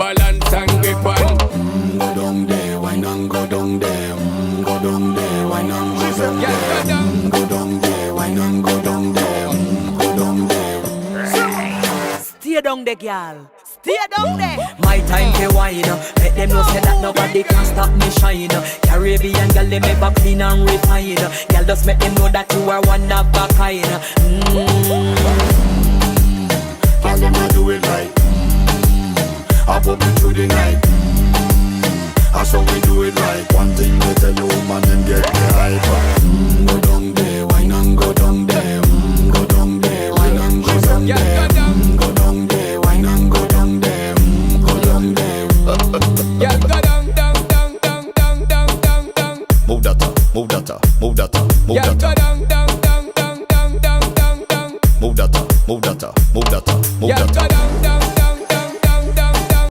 balance and grip on. Go down there, why not go down there? Go down there, why not go down there? Go down there, why not go down there? Go down there. Stay down there, girl. Stay down there. My time to wine. Let them know say that nobody can stop me shine. Caribbean girl, they make up clean and refine. Girl, just make them know that you are one of a kind. Girl, them a do it right. I put me through the night. That's how we do it right. One thing they tell you, man, and get the hype. Go down there, why not go down there? Go down there, why not go down there? Go down there, why not go down there? Go down there. Yeah, go down, down, down, down, down, down, down, down. Move that up, move that up, move that up.